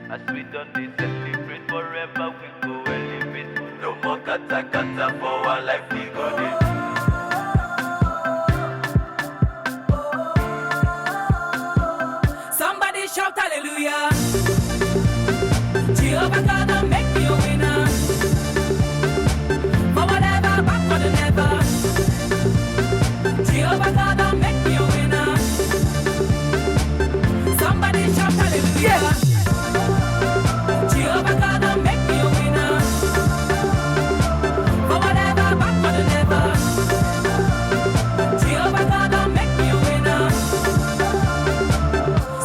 As we done this, celebrate forever, we go elevate. No more kata kata for our life, we go this. Somebody shout hallelujah. Jehovah God will make me a winner. For whatever, back for the never. Jehovah God will make me a winner. Somebody shout hallelujah. Jehovah God will make me a winner. For whatever, back for the never. Jehovah God will make me a winner.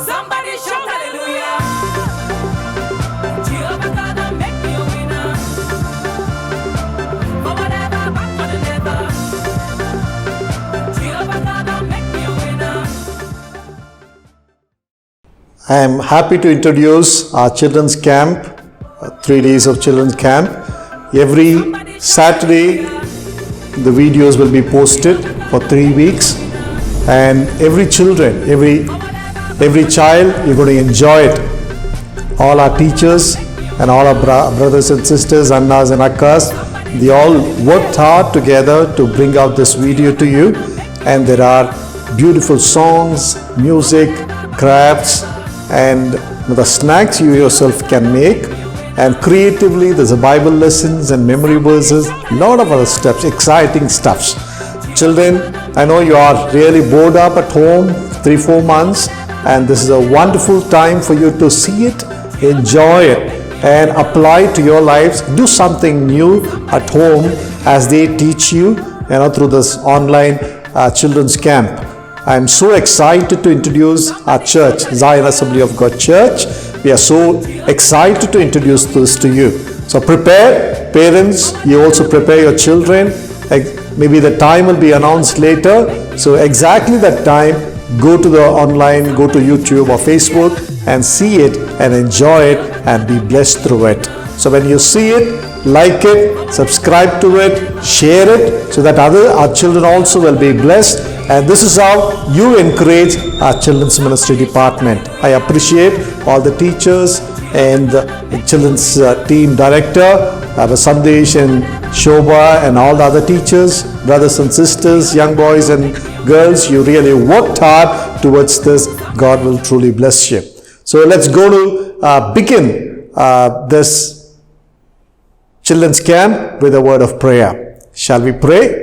Somebody shout hallelujah. Jehovah God will make me a winner. For whatever, back for the never. Jehovah God will make me a winner. I am happy to introduce our children's camp, 3 days of children's camp. Every Saturday, the videos will be posted for 3 weeks, and every child, you're going to enjoy it. All our teachers and all our brothers and sisters, annas and akkas, they all worked hard together to bring out this video to you, and there are beautiful songs, music, crafts, and the snacks you yourself can make, and creatively there's a Bible lessons and memory verses, lot of other steps, exciting stuffs. Children, I know you are really bored up at home 3-4 months, and this is a wonderful time for you to see it, enjoy it, and apply to your lives. Do something new at home as they teach you, through this online children's camp. I am so excited to introduce our church, Zion Assembly of God Church. We are so excited to introduce this to you. So prepare, parents, you also prepare your children. Maybe the time will be announced later. So exactly that time, go to the online, go to YouTube or Facebook and see it and enjoy it and be blessed through it. So when you see it, like it, subscribe to it, share it, so that our children also will be blessed. And this is how you encourage our children's ministry department. I appreciate all the teachers and the children's team director, Sandesh and Shobha, and all the other teachers, brothers and sisters, young boys and girls. You really worked hard towards this. God will truly bless you. So let's go to begin this children's camp with a word of prayer. Shall we pray?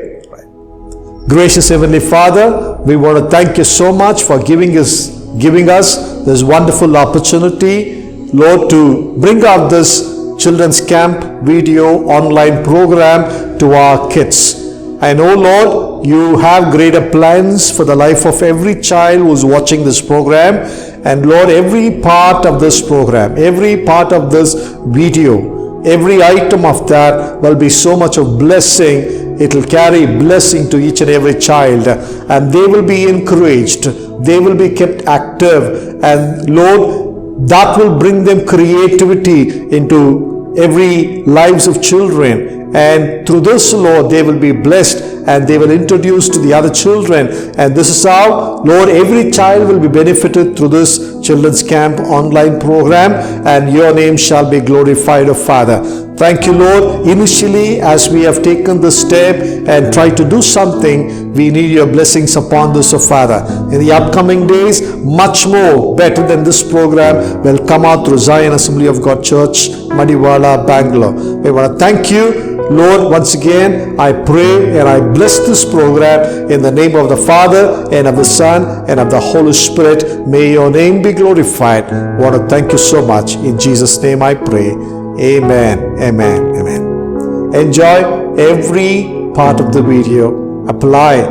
Gracious Heavenly Father, we want to thank you so much for giving us this wonderful opportunity, Lord, to bring out this children's camp video online program to our kids. I know, Lord, you have greater plans for the life of every child who's watching this program. And Lord, every part of this program, every part of this video, every item of that will be so much of blessing. It will carry blessing to each and every child, and they will be encouraged. They will be kept active, and Lord, that will bring them creativity into every lives of children. And through this, Lord, they will be blessed and they will introduce to the other children. And this is how, Lord, every child will be benefited through this children's camp online program, and your name shall be glorified, O Father. Thank you, Lord. Initially, as we have taken this step and tried to do something, we need your blessings upon this, O Father. In the upcoming days, much more better than this program will come out through Zion Assembly of God Church, Madiwala, Bangalore. We want to thank you, Lord. Once again, I pray and I bless this program in the name of the Father and of the Son and of the Holy Spirit. May your name be glorified. I want to thank you so much. In Jesus' name I pray. Amen. Amen. Amen. Enjoy every part of the video. Apply.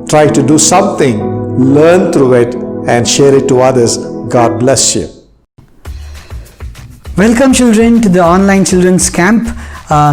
Try to do something. Learn through it and share it to others. God bless you. Welcome, children, to the online children's camp,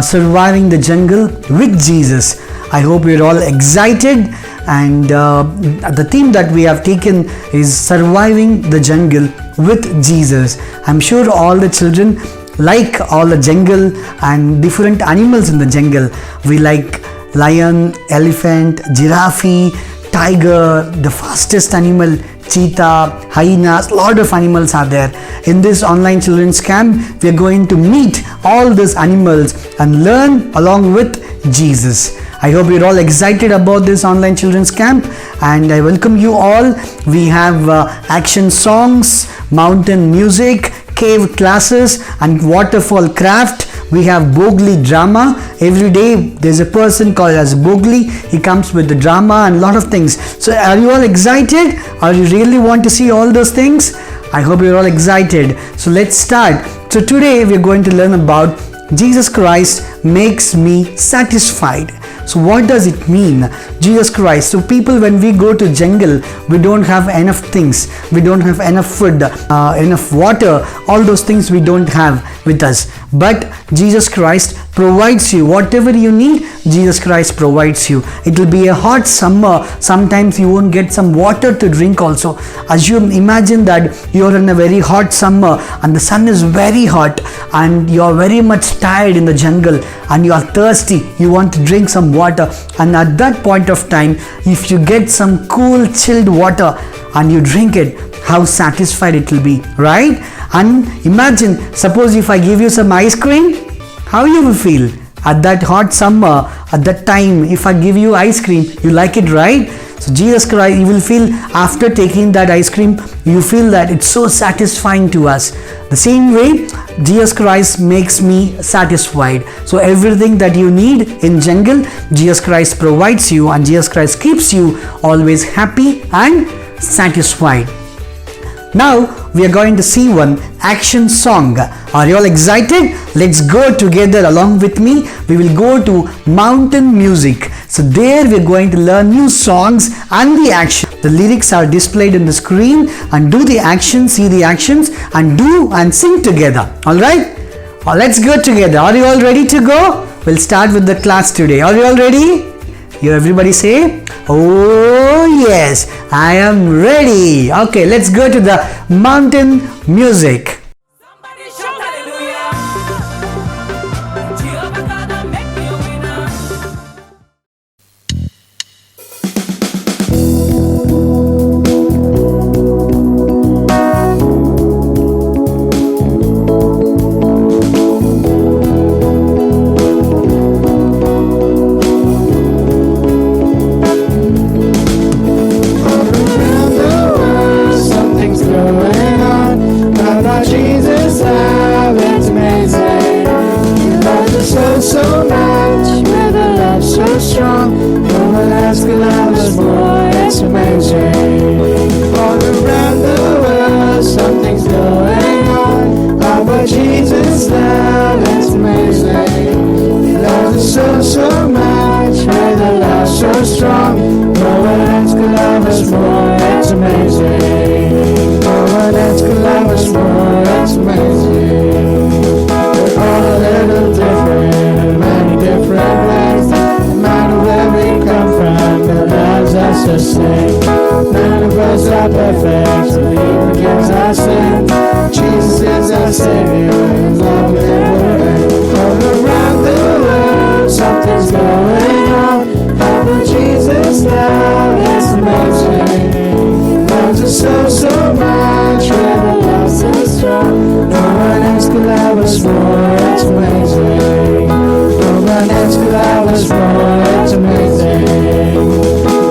Surviving the Jungle with Jesus. I hope you're all excited, and the theme that we have taken is Surviving the Jungle with Jesus. I'm sure all the children like all the jungle and different animals in the jungle. We like lion, elephant, giraffe, tiger, the fastest animal, cheetah, hyenas, lot of animals are there. In this online children's camp, we are going to meet all these animals and learn along with Jesus. I hope you're all excited about this online children's camp, and I welcome you all. We have action songs, mountain music, cave classes and waterfall craft. We have Bogli drama. Every day there's a person called as Bogli. He comes with the drama and a lot of things. So are you all excited? Or you really want to see all those things? I hope you're all excited. So let's start. So today we're going to learn about Jesus Christ makes me satisfied. So what does it mean? Jesus Christ. So people, when we go to jungle, we don't have enough things. We don't have enough food, enough water. All those things we don't have with us. But Jesus Christ provides you whatever you need. Jesus Christ provides you. It will be a hot summer. Sometimes you won't get some water to drink also. Assume, imagine that you're in a very hot summer and the sun is very hot and you're very much tired in the jungle and you are thirsty. You want to drink some water, and at that point of time, if you get some cool chilled water and you drink it, how satisfied it will be, right? And imagine, suppose if I give you some ice cream, how you will feel at that hot summer, at that time. If I give you ice cream, you like it, right? So Jesus Christ, you will feel after taking that ice cream, you feel that it's so satisfying to us. The same way, Jesus Christ makes me satisfied. So everything that you need in jungle, Jesus Christ provides you, and Jesus Christ keeps you always happy and satisfied. Now we are going to see one action song. Are you all excited? Let's go together along with me. We will go to mountain music. So there we are going to learn new songs and the action. The lyrics are displayed in the screen, and do the action, see the actions, and do and sing together. Alright? Let's go together. Are you all ready to go? We'll start with the class today. Are you all ready? You everybody say, oh yes, I am ready. Okay, let's go to the mountain music. Somebody shout hallelujah. Jehovah God make me a winner. Something's going on. About Jesus' love, it's amazing. He loves us so much, with a love so strong. No one else can love us more, it's amazing. All around the world, something's going on. About Jesus' love, it's amazing. He loves us so much, with a love so strong. No one else can love us more, it's amazing. No one else can love us more, it's amazing. We're all a little different in many different ways. No matter where we come from, God loves us the same. None of us are perfect, so He forgives our sin. Jesus is our Savior, His love will never end. All around the world, something's going on. But Jesus' love is amazing. He loves us so much, with a love so strong. No one else can love us more, it's amazing. No one else can love us more, it's amazing.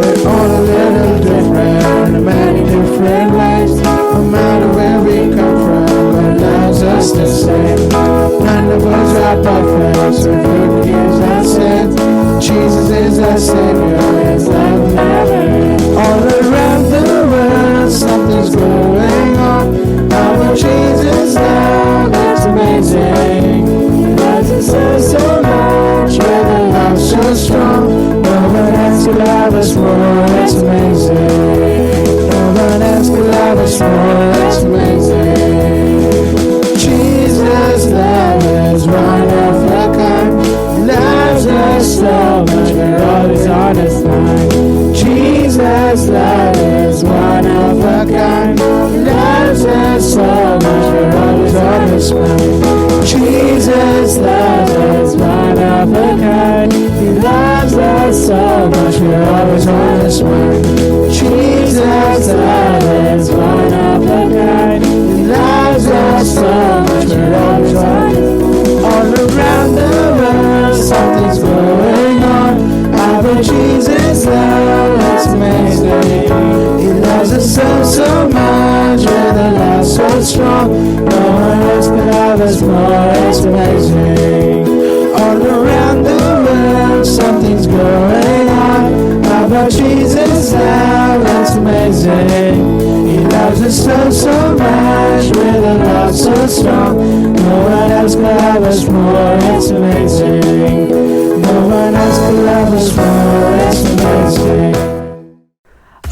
We're all a little different in many different ways. No matter where we come from, God loves us the same. None of us are perfect, so He forgives our sins. Jesus is our Savior, His love will never end. All around the world, something's going on. Our Jesus' love, it's amazing. He loves us so much, with a love so strong. No one else can love us more, it's amazing. No one else can love us more, it's amazing. Jesus' love is one of a kind. He loves us so much, we're always on His line. Jesus' love is one of a kind. He loves us so much, we're always on His line. Jesus' love is one of a kind. He loves us so much, we're always on His mind. Jesus' love No one else could love us more, it's amazing. All around the world something's going on about Jesus now, that's amazing. He loves us so, so much with a love so strong. No one else could love us more, it's amazing. No one else could love us more, it's amazing.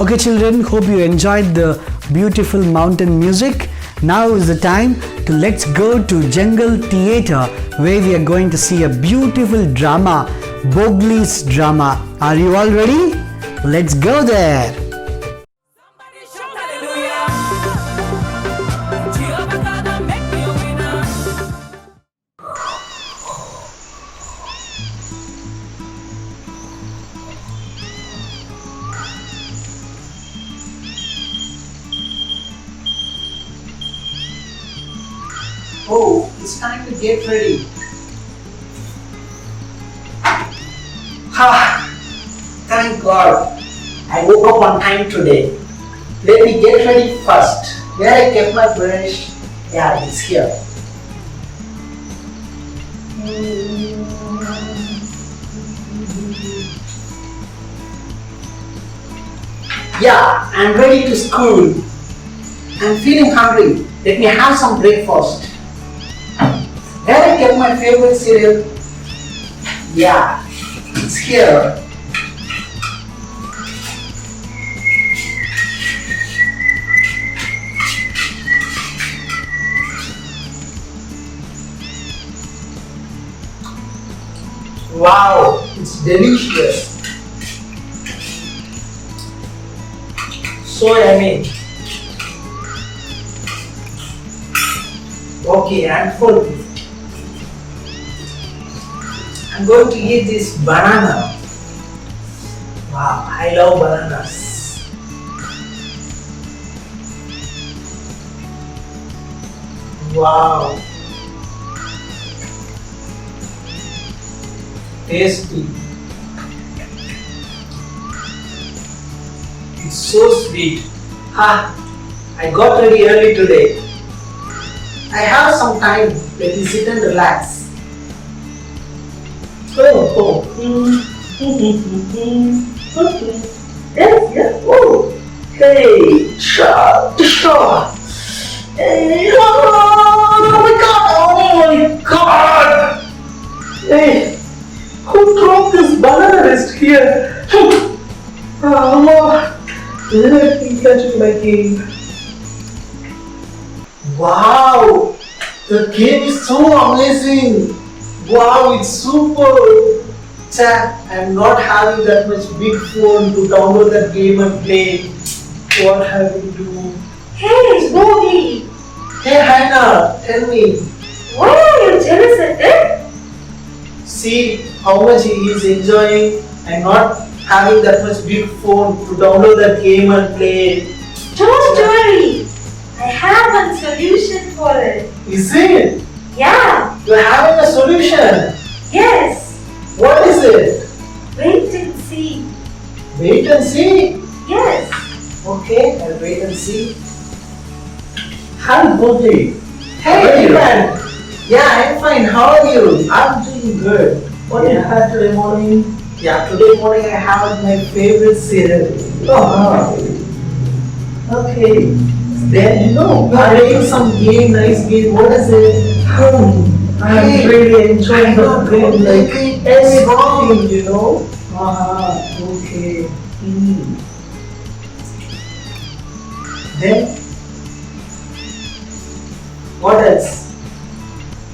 Okay children, hope you enjoyed the beautiful mountain music. Now is the time to let's go to Jungle Theatre where we are going to see a beautiful drama, Mowgli's drama. Are you all ready? Let's go there. Somebody shout hallelujah. Jehovah gonna make me a winner. Oh, it's time to get ready. Ha! Thank God. I woke up on time today. Let me get ready first. Where I kept my brush? Yeah, it's here. Yeah, I'm ready to school. I'm feeling hungry. Let me have some breakfast. Where I kept my favorite cereal? Yeah, it's here. Wow, it's delicious. So yummy. Okay, I'm full. I'm going to eat this banana. Wow, I love bananas. Wow. Tasty. It's so sweet. Ha! I got ready early today. I have some time. Let me sit and relax. Oh. Okay. Yes. Oh. Hey. Sure. Hey. Oh my God. Hey. Who dropped this banana rest here? Oh Lord. Let me catch it my game. Wow. The game is so amazing. Wow, it's super! Chat, I'm not having that much big phone to download that game and play. What have we do? Hey, it's Mowgli! Hey Hannah, tell me. Why are you jealous at it? See how much he is enjoying and not having that much big phone to download that game and play. Don't worry! I have one solution for it. Is it? Yeah, You're having a solution. yes. What is it? Wait and see. Wait and see. Yes. Okay, I'll wait and see. Hi, Mowgli. Hey, man. Yeah, I'm fine. How are you? I'm doing good. What did you have today morning? Yeah, today morning I have my favorite cereal. Oh, okay. Then you are playing some game, nice game. What is it? I'm really enjoying the game, like everything, you know. Okay. Then what else?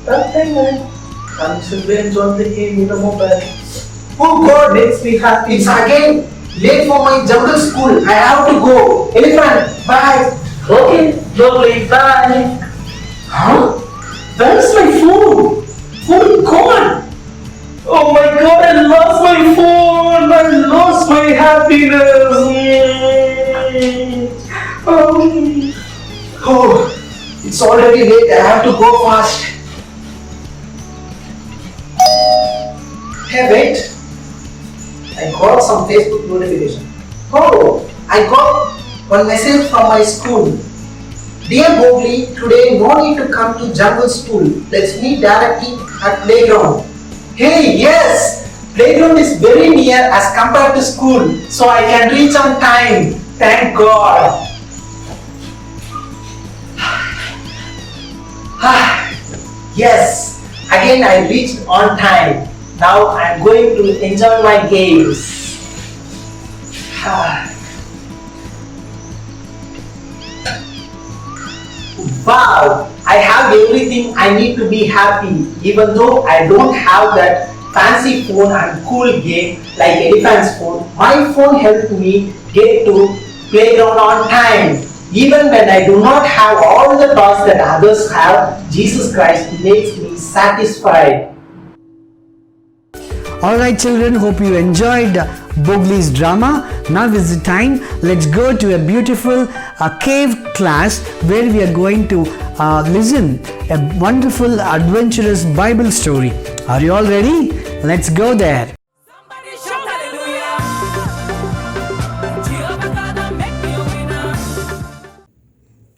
Nothing, man. I'm simply enjoying the game in the mobile. Oh God, makes me happy. It's again late for my jungle school. I have to go. Elephant, bye. Okay, lovely, bye. Huh? Where is my phone? Phone gone. Oh my God, I lost my phone. I lost my happiness. Oh, it's already late. I have to go fast. Hey, wait. I got some Facebook notification. Oh, I got one message from my school. Dear Mowgli, today no need to come to jungle school. Let's meet directly at playground. Hey, yes! Playground is very near as compared to school, so I can reach on time. Thank God. Yes, again I reached on time. Now I am going to enjoy my games. Wow, I have everything I need to be happy, even though I don't have that fancy phone and cool game like Elephant's phone. My phone helped me get to playground on time. Even when I do not have all the toys that others have, Jesus Christ makes me satisfied. Alright children, hope you enjoyed Mowgli's drama. Now is the time. Let's go to a beautiful cave class where we are going to listen a wonderful adventurous Bible story. Are you all ready? Let's go there. Somebody shout hallelujah. Jehovah God, make me a winner.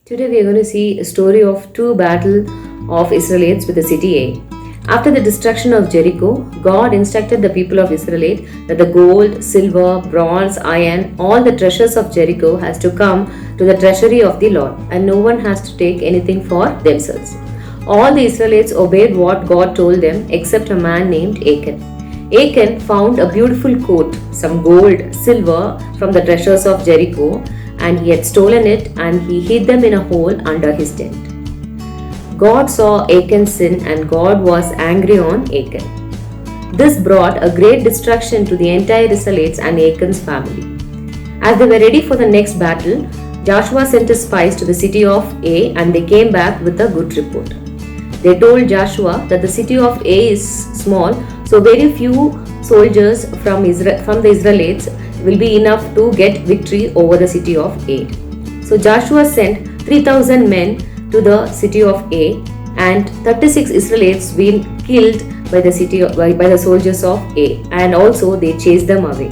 Today we are going to see a story of two battles of Israelites with the city A. After the destruction of Jericho, God instructed the people of Israel that the gold, silver, bronze, iron, all the treasures of Jericho has to come to the treasury of the Lord, and no one has to take anything for themselves. All the Israelites obeyed what God told them except a man named Achan. Achan found a beautiful coat, some gold, silver from the treasures of Jericho, and he had stolen it and he hid them in a hole under his tent. God saw Achan's sin and God was angry on Achan. This brought a great destruction to the entire Israelites and Achan's family. As they were ready for the next battle, Joshua sent his spies to the city of A and they came back with a good report. They told Joshua that the city of A is small, so very few soldiers from the Israelites will be enough to get victory over the city of A. So Joshua sent 3,000 men to the city of A, and 36 Israelites been killed by the soldiers of A, and also they chased them away.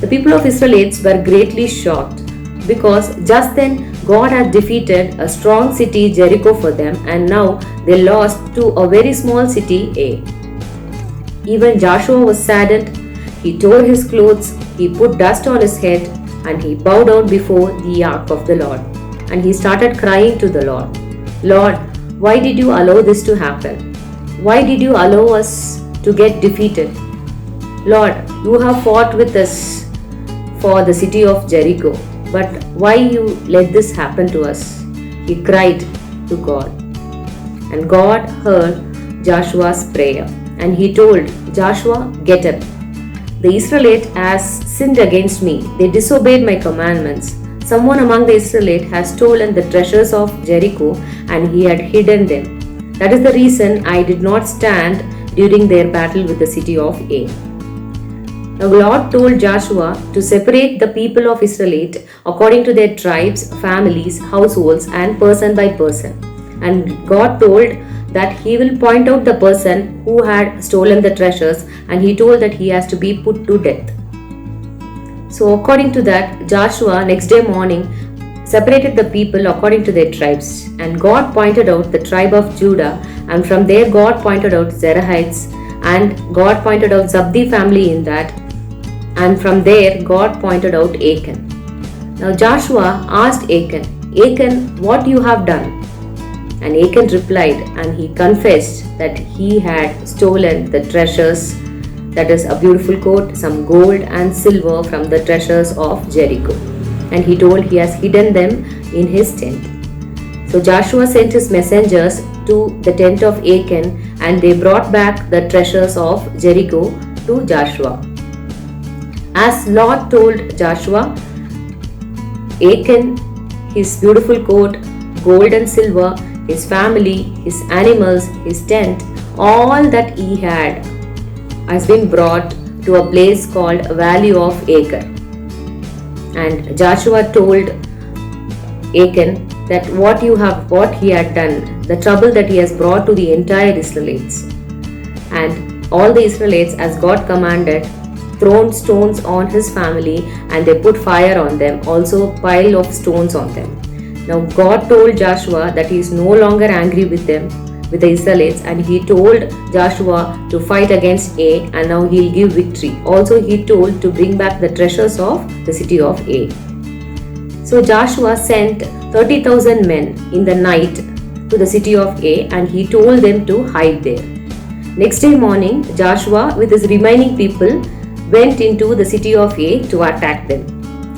The people of Israelites were greatly shocked because just then God had defeated a strong city Jericho for them, and now they lost to a very small city A. Even Joshua was saddened. He tore his clothes, he put dust on his head, and he bowed down before the ark of the Lord. And he started crying to the Lord, Lord, why did you allow this to happen? Why did you allow us to get defeated? Lord, you have fought with us for the city of Jericho, but why you let this happen to us? He cried to God. And God heard Joshua's prayer, and he told Joshua, get up. The Israelite has sinned against me. They disobeyed my commandments. Someone among the Israelites has stolen the treasures of Jericho and he had hidden them. That is the reason I did not stand during their battle with the city of A. Now God told Joshua to separate the people of Israel according to their tribes, families, households and person by person. And God told that he will point out the person who had stolen the treasures, and he told that he has to be put to death. So according to that, Joshua next day morning separated the people according to their tribes, and God pointed out the tribe of Judah, and from there God pointed out Zerahites, and God pointed out Zabdi family in that, and from there God pointed out Achan. Now Joshua asked Achan, Achan, what you have done? And Achan replied, and he confessed that he had stolen the treasures, that is a beautiful coat, some gold and silver from the treasures of Jericho. And he told he has hidden them in his tent. So Joshua sent his messengers to the tent of Achan, and they brought back the treasures of Jericho to Joshua. As Lord told Joshua, Achan, his beautiful coat, gold and silver, his family, his animals, his tent, all that he had has been brought to a place called Valley of Achor. And Joshua told Achan that what he had done, the trouble that he has brought to the entire Israelites. And all the Israelites, as God commanded, thrown stones on his family, and they put fire on them, also pile of stones on them. Now God told Joshua that he is no longer angry with them, with the Israelites, and he told Joshua to fight against Ai, and now he'll give victory. Also he told to bring back the treasures of the city of Ai. So Joshua sent 30,000 men in the night to the city of Ai, and he told them to hide there. Next day morning, Joshua with his remaining people went into the city of Ai to attack them,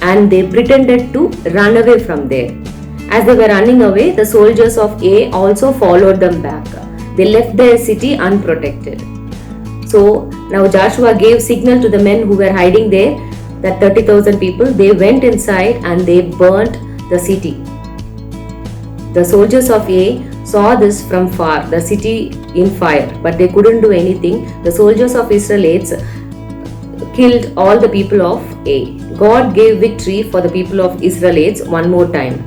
and they pretended to run away from there. As they were running away, the soldiers of Ai also followed them back. They left their city unprotected. So now Joshua gave signal to the men who were hiding there, that 30,000 people, they went inside and they burnt the city. The soldiers of Ai saw this from far, the city in fire, but they couldn't do anything. The soldiers of Israelites killed all the people of Ai. God gave victory for the people of Israelites one more time.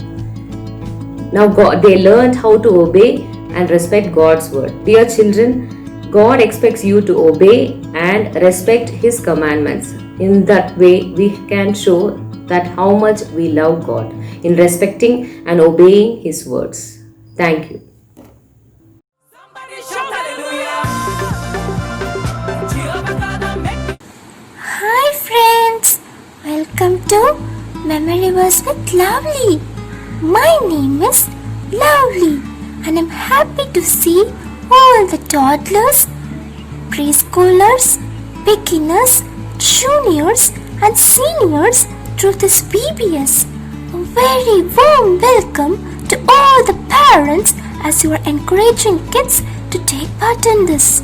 Now they learned how to obey and respect God's word. Dear children, God expects you to obey and respect His commandments. In that way, we can show that how much we love God in respecting and obeying His words. Thank you. Somebody shout hallelujah. Jehovah God make Hi friends, welcome to Memory Verse with Lovely. My name is Lovely and I'm happy to see all the toddlers, preschoolers, beginners, juniors and seniors through this VBS. A very warm welcome to all the parents as you are encouraging kids to take part in this.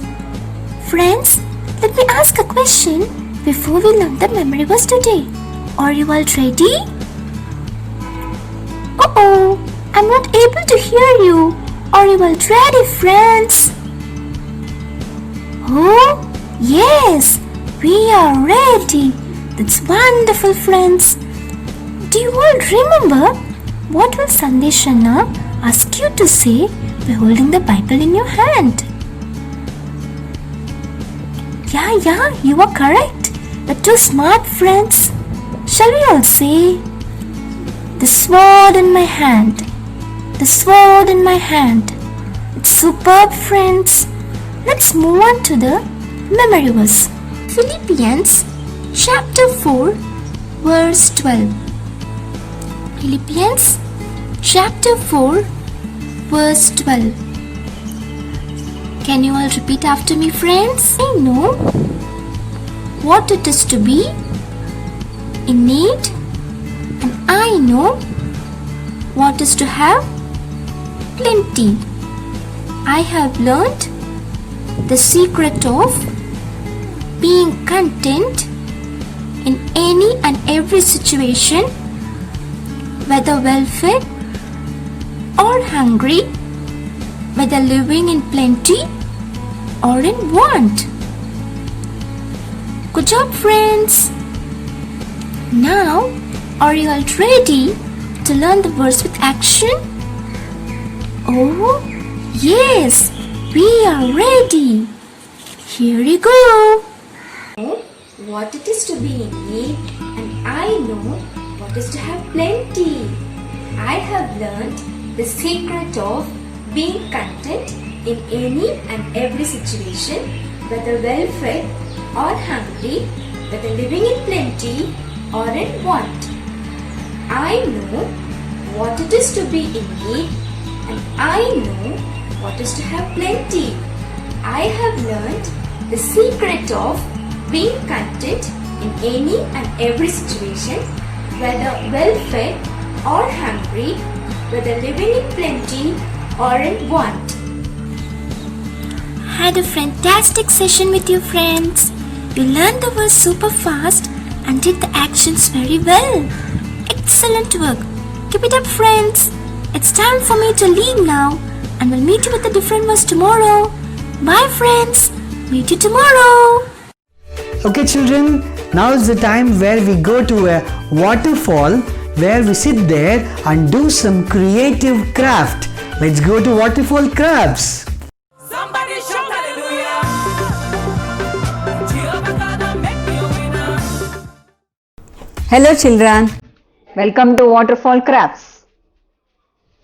Friends, let me ask a question before we learn the memory verse today. Are you all ready? Uh-oh, I'm not able to hear you. Are you all ready, friends? Oh, yes, we are ready. That's wonderful, friends. Do you all remember what will Sandeshana ask you to say by holding the Bible in your hand? Yeah, you are correct. But too smart, friends. Shall we all say, the sword in my hand, the sword in my hand. It's superb, friends. Let's move on to the memory verse. Philippians chapter 4 verse 12. Philippians chapter 4 verse 12. Can you all repeat after me, friends? I know what it is to be in need, and I know what is to have plenty. I have learned the secret of being content in any and every situation, whether well fed or hungry, whether living in plenty or in want. Good job, friends. Now, are you all ready to learn the verse with action? Oh, yes, we are ready. Here you go. What it is to be in need, and I know what is to have plenty. I have learned the secret of being content in any and every situation, whether well fed or hungry, whether living in plenty or in want. I know what it is to be in need, and I know what is to have plenty. I have learned the secret of being content in any and every situation, whether well fed or hungry, whether living in plenty or in want. Had a fantastic session with your friends. You learned the verse super fast and did the actions very well. Excellent work. Keep it up, friends. It's time for me to leave now, and we'll meet you with a different verse tomorrow. Bye, friends. Meet you tomorrow. Okay, children, now is the time where we go to a waterfall where we sit there and do some creative craft. Let's go to waterfall crafts. Somebody shout hallelujah. Jehovah God make me a winner. Hello children, welcome to Waterfall Crafts.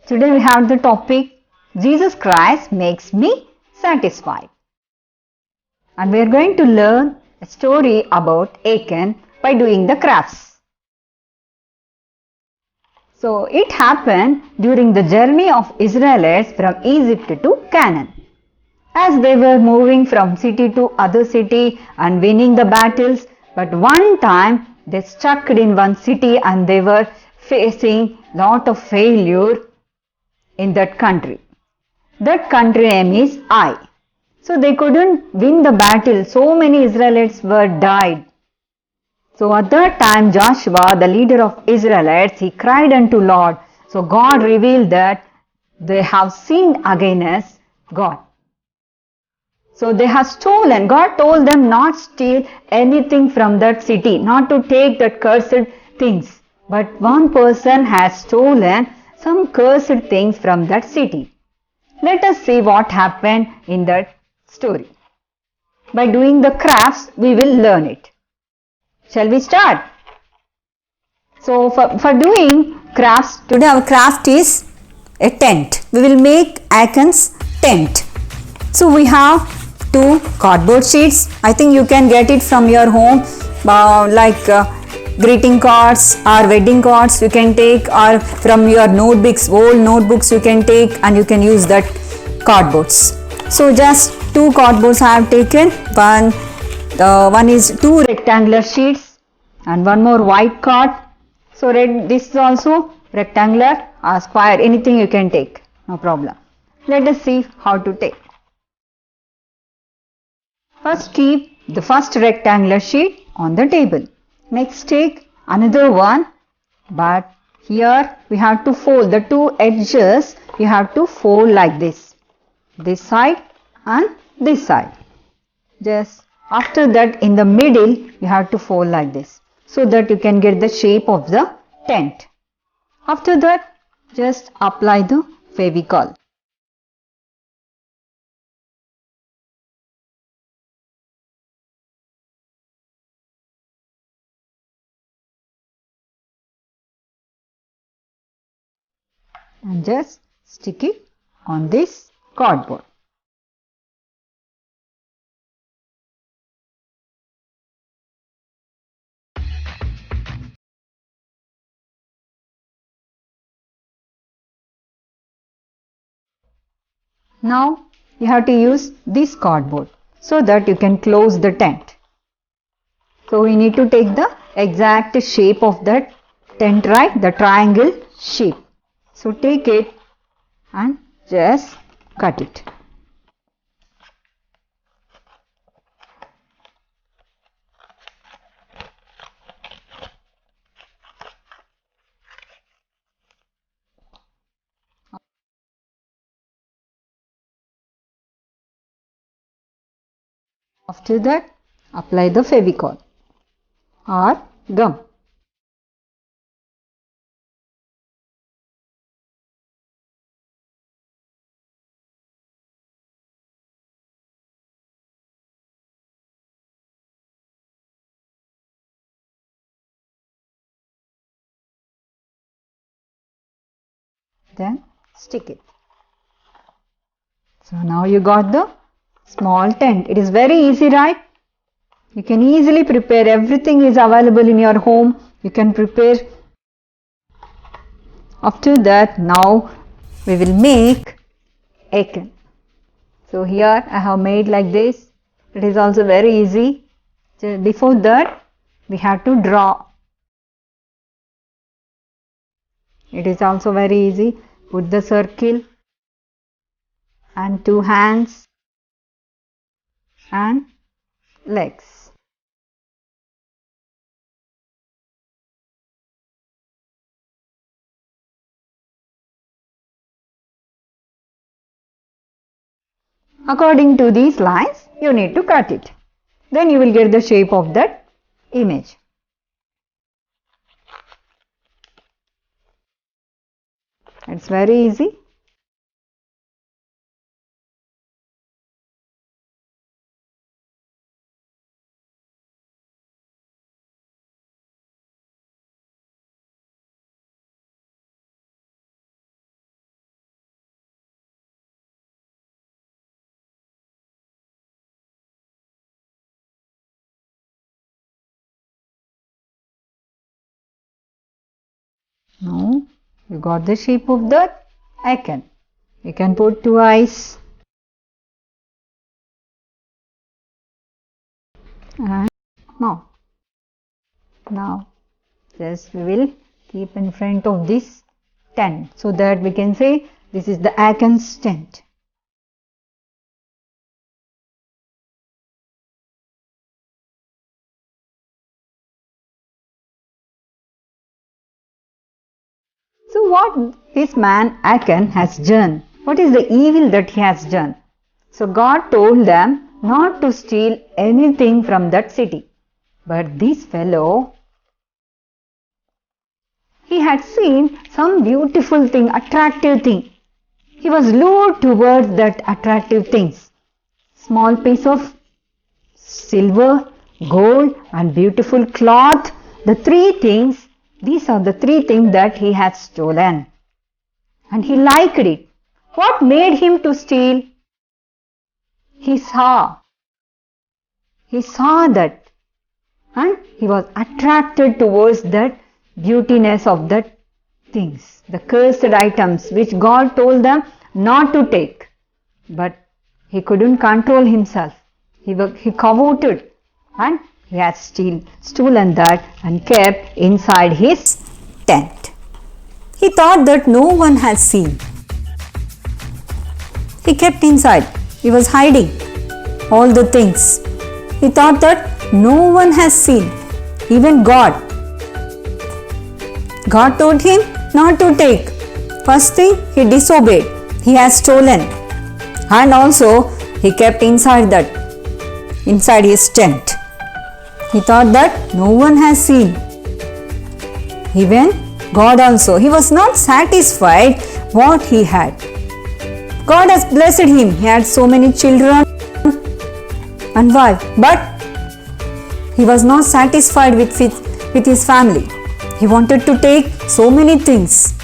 Today we have the topic Jesus Christ makes me satisfied. And we are going to learn a story about Achan by doing the crafts. So it happened during the journey of Israelites from Egypt to Canaan. As they were moving from city to other city and winning the battles, but one time they stuck in one city and they were facing lot of failure in that country. That country name is Ai. So they couldn't win the battle. So many Israelites were died. So at that time Joshua, the leader of Israelites, he cried unto Lord. So God revealed that they have sinned against God. So they have stolen. God told them not steal anything from that city, not to take that cursed things. But one person has stolen some cursed things from that city. Let us see what happened in that story. By doing the crafts, we will learn it. Shall we start? So for doing crafts, today our craft is a tent. We will make Achan's tent. So we have 2 cardboard sheets. I think you can get it from your home, greeting cards or wedding cards you can take, or from your notebooks, old notebooks you can take, and you can use that cardboards. So just 2 cardboards I have taken. One is 2 rectangular sheets and one more white card. So this is also rectangular or square, anything you can take, no problem. Let us see how to take. First keep the first rectangular sheet on the table. Next take another one, but here we have to fold the 2 edges. You have to fold like this side and this side. Just after that in the middle you have to fold like this, so that you can get the shape of the tent. After that just apply the Fevicol. And just stick it on this cardboard. Now you have to use this cardboard so that you can close the tent. So we need to take the exact shape of that tent, right? The triangle shape. So take it and just cut it. After that, apply the Fevicol or gum. Then stick it. So now you got the small tent. It is very easy, right? You can easily prepare. Everything is available in your home. You can prepare. After that, now we will make Achan. So here I have made like this. It is also very easy. Before that, we have to draw. It is also very easy. Put the circle and 2 hands and legs. According to these lines, you need to cut it. Then you will get the shape of that image. It's very easy. No, you got the shape of the Achan. You can put 2 eyes. And now just we will keep in front of this tent so that we can say this is the Achan's tent. So what this man Achan has done? What is the evil that he has done? So God told them not to steal anything from that city. But this fellow, he had seen some beautiful thing, attractive thing. He was lured towards that attractive things. Small piece of silver, gold and beautiful cloth. The 3 things, these are the 3 things that he had stolen. And he liked it. What made him to steal? He saw that and he was attracted towards that beautiness of that things, the cursed items which God told them not to take. But he couldn't control himself. He coveted and he had stolen that and kept inside his tent. He thought that no one has seen. He kept inside. He was hiding all the things. He thought that no one has seen, even God. God told him not to take. First thing, he disobeyed. He has stolen. And also, he kept inside his tent. He thought that no one has seen. Even God also. He was not satisfied what he had. God has blessed him. He had so many children and wife. But he was not satisfied with his family. He wanted to take so many things.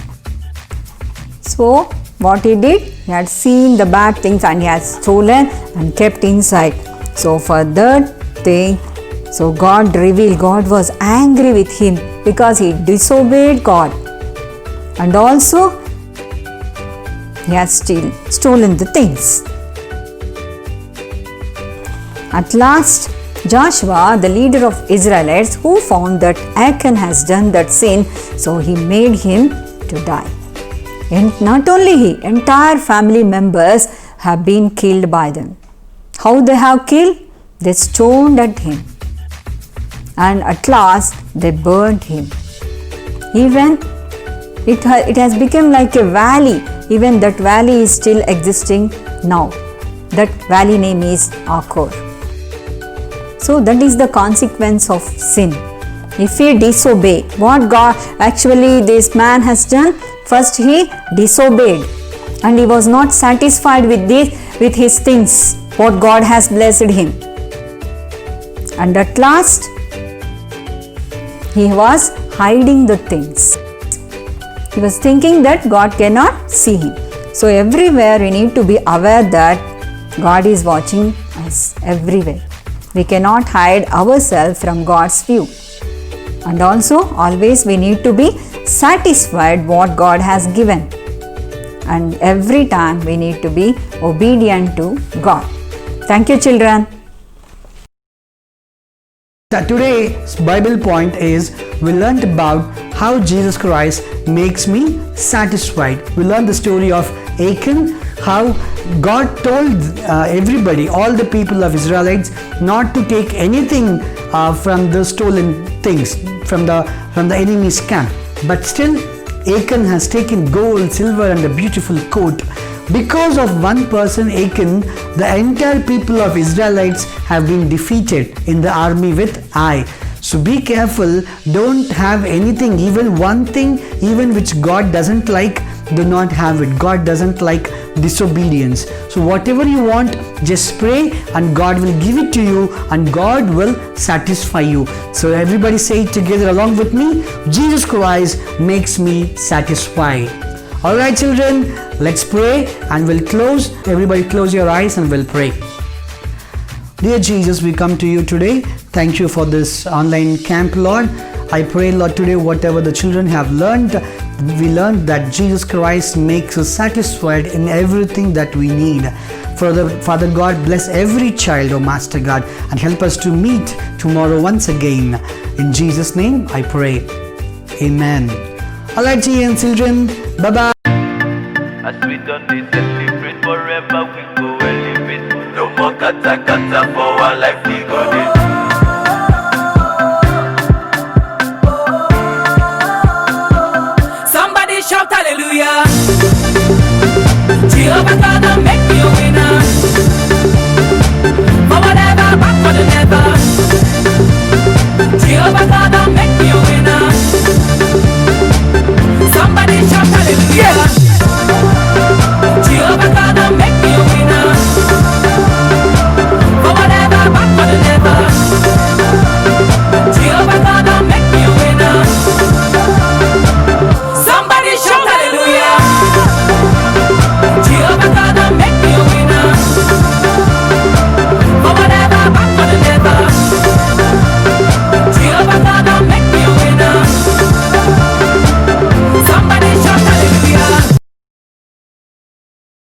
So what he did? He had seen the bad things and he had stolen and kept inside. So for that thing, so God revealed, God was angry with him because he disobeyed God. And also he has stolen the things. At last, Joshua, the leader of Israelites, who found that Achan has done that sin, so he made him to die. And not only he, entire family members have been killed by them. How they have killed? They stoned at him. And at last, they burned him. Even it has become like a valley. Even that valley is still existing now. That valley name is Achor. So that is the consequence of sin. If we disobey, what God actually this man has done, first he disobeyed and he was not satisfied with his things, what God has blessed him. And at last, he was hiding the things. He was thinking that God cannot see him. So everywhere we need to be aware that God is watching us everywhere. We cannot hide ourselves from God's view. And also always we need to be satisfied what God has given. And every time we need to be obedient to God. Thank you, children. Today's Bible point is we learned about how Jesus Christ makes me satisfied. We learned the story of Achan, how God told everybody, all the people of Israelites, not to take anything from the stolen things from the enemy's camp. But still, Achan has taken gold, silver, and a beautiful coat. Because of one person, Achan, the entire people of Israelites have been defeated in the army with Ai. So be careful, don't have anything, even one thing, even which God doesn't like, do not have it. God doesn't like disobedience. So whatever you want, just pray and God will give it to you and God will satisfy you. So everybody say it together along with me. Jesus Christ makes me satisfied. Alright children, let's pray and we'll close. Everybody close your eyes and we'll pray. Dear Jesus, we come to you today. Thank you for this online camp, Lord. I pray, Lord, today whatever the children have learned, we learned that Jesus Christ makes us satisfied in everything that we need. Father God, bless every child, oh Master God, and help us to meet tomorrow once again. In Jesus' name I pray. Amen. Alright, and children, bye-bye. As we done this, celebrate forever, we go elevate. No more kata kata for our life, we go this. Somebody shout hallelujah. Jehovah gonna make me a winner. For whatever, back for the never. Jehovah gonna make me a winner. Somebody shout hallelujah.